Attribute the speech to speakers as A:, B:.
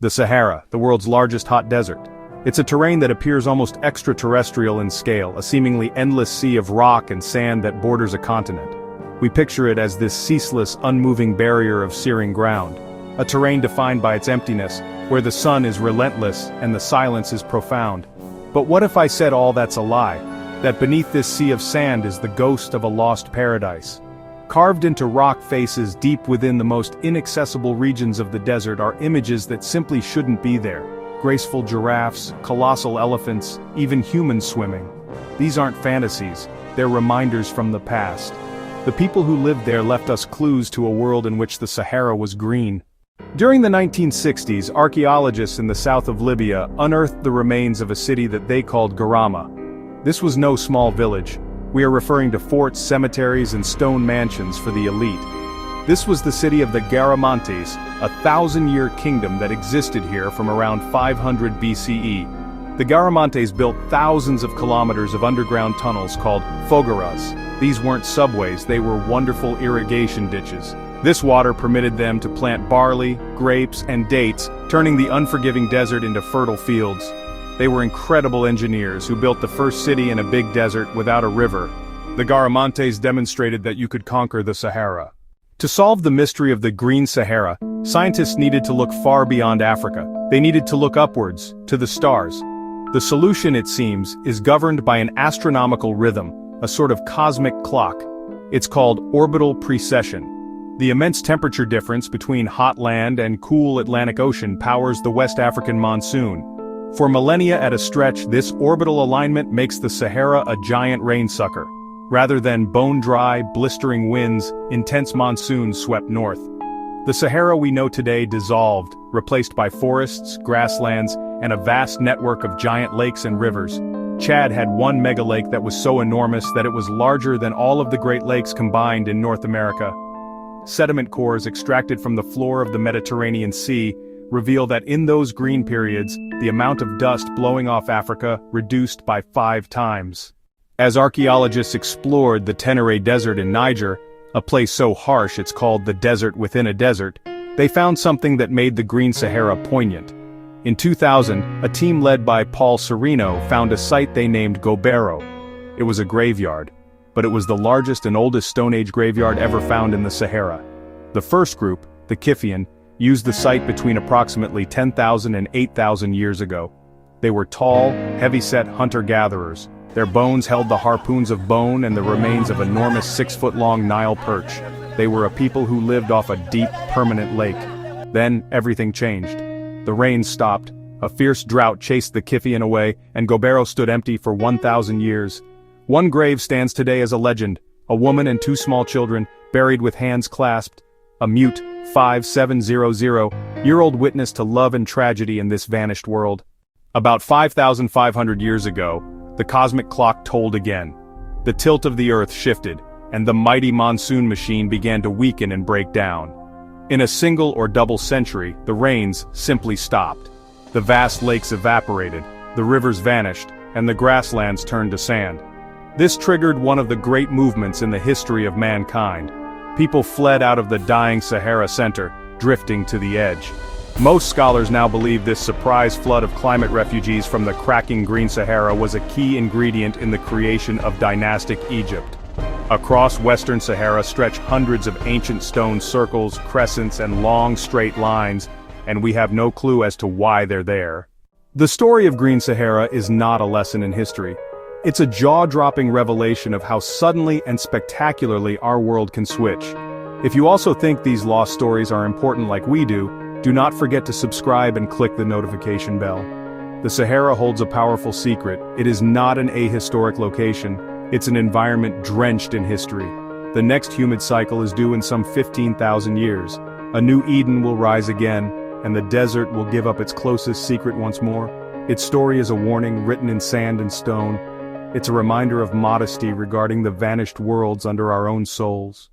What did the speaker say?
A: The Sahara, the world's largest hot desert. It's a terrain that appears almost extraterrestrial in scale, a seemingly endless sea of rock and sand that borders a continent. We picture it as this ceaseless, unmoving barrier of searing ground. A terrain defined by its emptiness, where the sun is relentless and the silence is profound. But what if I said all that's a lie? That beneath this sea of sand is the ghost of a lost paradise. Carved into rock faces deep within the most inaccessible regions of the desert are images that simply shouldn't be there. Graceful giraffes, colossal elephants, even humans swimming. These aren't fantasies, they're reminders from the past. The people who lived there left us clues to a world in which the Sahara was green. During the 1960s, archaeologists in the south of Libya unearthed the remains of a city that they called Garama. This was no small village. We are referring to forts, cemeteries, and stone mansions for the elite. This was the city of the Garamantes, a 1,000-year kingdom that existed here from around 500 BCE. The Garamantes built thousands of kilometers of underground tunnels called fogaras. These weren't subways, they were wonderful irrigation ditches. This water permitted them to plant barley, grapes, and dates, turning the unforgiving desert into fertile fields. They were incredible engineers who built the first city in a big desert without a river. The Garamantes demonstrated that you could conquer the Sahara. To solve the mystery of the Green Sahara, scientists needed to look far beyond Africa. They needed to look upwards, to the stars. The solution, it seems, is governed by an astronomical rhythm, a sort of cosmic clock. It's called orbital precession. The immense temperature difference between hot land and cool Atlantic Ocean powers the West African monsoon. For millennia at a stretch, this orbital alignment makes the Sahara a giant rainsucker. Rather than bone-dry, blistering winds, intense monsoons swept north. The Sahara we know today dissolved, replaced by forests, grasslands, and a vast network of giant lakes and rivers. Chad had one megalake that was so enormous that it was larger than all of the Great Lakes combined in North America. Sediment cores extracted from the floor of the Mediterranean Sea reveal that in those green periods, the amount of dust blowing off Africa reduced by 5 times. As archaeologists explored the Tenere Desert in Niger, a place so harsh it's called the desert within a desert, they found something that made the Green Sahara poignant. In 2000, a team led by Paul Sereno found a site they named Gobero. It was a graveyard, but it was the largest and oldest Stone Age graveyard ever found in the Sahara. The first group, the Kifian, used the site between approximately 10,000 and 8,000 years ago. They were tall, heavy-set hunter-gatherers. Their bones held the harpoons of bone and the remains of enormous 6-foot-long Nile perch. They were a people who lived off a deep, permanent lake. Then, everything changed. The rain stopped, a fierce drought chased the Kifian away, and Gobero stood empty for 1,000 years. One grave stands today as a legend, a woman and 2 small children, buried with hands clasped, a mute, 5700-year-old witness to love and tragedy in this vanished world. About 5,500 years ago, the cosmic clock tolled again. The tilt of the earth shifted, and the mighty monsoon machine began to weaken and break down. In a single or double century, the rains simply stopped. The vast lakes evaporated, the rivers vanished, and the grasslands turned to sand. This triggered one of the great movements in the history of mankind. People fled out of the dying Sahara center, drifting to the edge. Most scholars now believe this surprise flood of climate refugees from the cracking Green Sahara was a key ingredient in the creation of dynastic Egypt. Across Western Sahara stretch hundreds of ancient stone circles, crescents, and long straight lines, and we have no clue as to why they're there. The story of Green Sahara is not a lesson in history. It's a jaw-dropping revelation of how suddenly and spectacularly our world can switch. If you also think these lost stories are important like we do not forget to subscribe and click the notification bell. The Sahara holds a powerful secret. It is not an ahistoric location. It's an environment drenched in history. The next humid cycle is due in some 15,000 years. A new Eden will rise again, and the desert will give up its closest secret once more. Its story is a warning written in sand and stone. It's a reminder of modesty regarding the vanished worlds under our own souls.